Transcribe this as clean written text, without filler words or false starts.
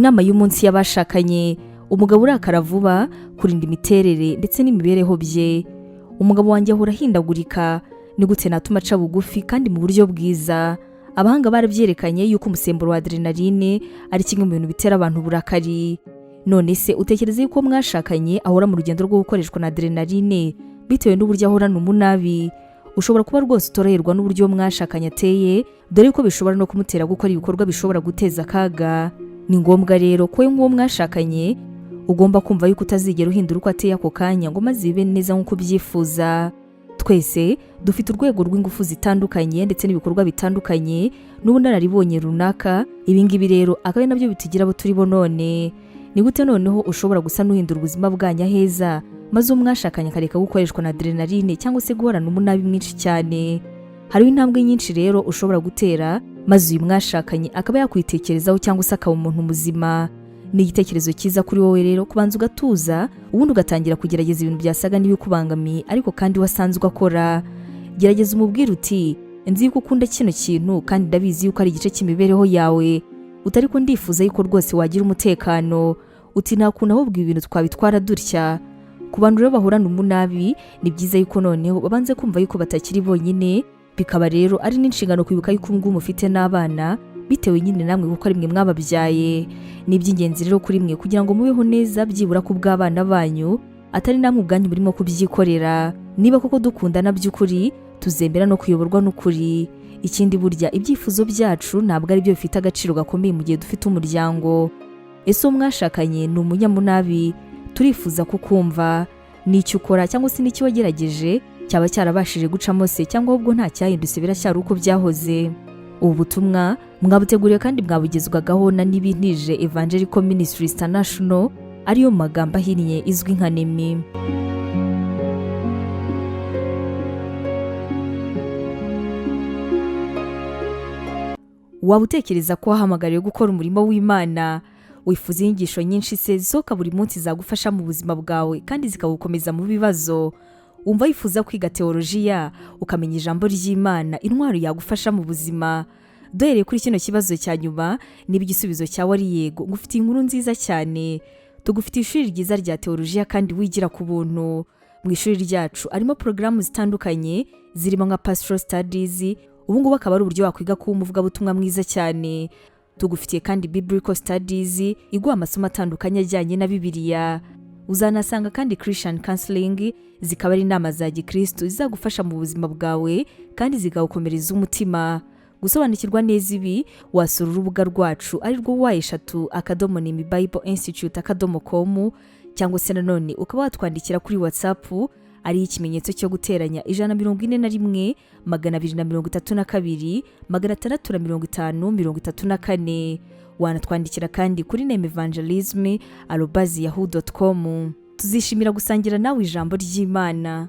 Inama y'umunsi y'abashakanye. Umugabo urakara vuba, kurinda imiterere ndetse n'imibereho bye. Umugabo wanjye ahora ahindagurika, ni gute natuma aca bugufi kandi mu buryo bwiza. Abahanga barabyerekanye yuko umusemburo wa adrenaline ari kimwe mu bintu bitera abantu burakari. None se utekereza yuko mwashakanye ahora mu rugendo rwo gukoreshwa na adrenaline bitewe n'uburyo ahorana umunabi? Ushobora kuba rwose utoroherwa n'uburyo mwashakanye ateye, dore ko bishobora no kumutera gukora ibikorwa bishobora guteza akaga. Ni ngombwa rero ko nk'uwo mwashakanye ugomba kumva yuko utazigera uhindura uko ateye ako kanya ngo maze bibe neza nk'uko ubyifuza. Twese dufite urwego rw'ingufu zitandukanye ndetse n'ibikorwa bitandukanye n'ubunararibonye runaka. Ibi ngibi rero akaba nabyo bitugira abo turi bo none. Ni gute noneho ushobora gusa n'uhindura ubuzima bwanya heza maze umwashakanye akareka gukoreshwa na adrenaline cyangwa se guhorana umunabi mwinshi cyane? Hariho intambwe nyinshi rero ushobora gutera maze uyu mwashakanye akaba yakwitekerezaho cyangwa se akaba umuntu muzima. Ni igitekerezo cyiza kuri wowe rero kubanza ugatuza, ubundi ugatangira kugerageza ibintu byasaga n'ibikubangamiye ariko kandi wasanzwe akora. Gerageza umubwire uti, nzi yuko ukunda kino kintu kandi ndabizi yuko ari igice cy'imibereho yawe, utari ko ndifuza yuko rwose wagira umutekano. Uti nakuna ahubwo ibintu twabitwara dutya. Ku bantu rero bahorana umunabi, ni byiza yuko noneho babanze kumva yuko batakiri bonyine, bikaba rero ari n'inshingano kwibuka yuko ngo mufite n'abana bitewe nyine namwe kuko ari mwe mwababyaye. Ni iby'ingenzi rero kuri mwe kugira ngo mubeho neza byibura ku bw'abana banyu, atari namwe ubwanyu burimo kubyikorera. Niba koko dukundana by'ukuri, tuzemera no kuyoborwa n'ukuri. Ikindi burya ibyifuzo byacu ntabwo ari byo bifite agaciro gakomeye mu gihe dufite umuryango. Ese mwashakanye ni umunyamunabi, turifuza kukumva. N'icyo ukora cyangwa se n'icyo wagerageje cyaba cyarabashije gucamo se cyangwa ahubwo nta cyahindutse biracyari uko byahoze. Ubu butumwa mwabuteguriye kandi mwabugezwagaho na Nibintije Evangelical Ministries International, ariyo magambo ahinnye izwi nka Nemi. Waba utekereza ko wahamagariwe gukora umurimo w'Imana? Wifuza inyigisho nyinshi se zisohoka buri munsi zagufasha mu buzima bwawe kandi zikagukomeza mu bibazo? Wumva wifuza kwiga teolojiya, ukamenya ijambo ry'Imana, intwaro yagufasha mu buzima? Duhereye kuri kino kibazo cya nyuma, niba igisubizo cyawe ari yego, ngufitiye inkuru nziza cyane. Tugufitiye ishuri ryiza rya teolojiya kandi wigira ku buntu. Mu ishuri ryacu harimo porogaramu zitandukanye zirimo nka pastoral studies. Ubu ngubu akaba ari uburyo wakwiga kuba umuvugabutumwa mwiza cyane. Tugufitiye kandi biblical studies, iguha amasomo atandukanye ajyanye na Bibiliya. Uzanasanga kandi Christian counseling, zikaba ari inama za Gikristo zizagufasha mu buzima bwawe kandi zigawukomereza umutima. Gusobanukirwa neza ibi, wasura urubuga rwacu ari rwo Wawe.nemibibleinstitute.com, cyangwa se nanone ukaba watwandikira kuri WhatsApp ari ikimenyetso cyo guteranya 141 232 650 34. Wanatwandikira kandi kuri nemivangelism@yahoo.com. Tuzishimira gusangira nawe ijambo ry'Imana.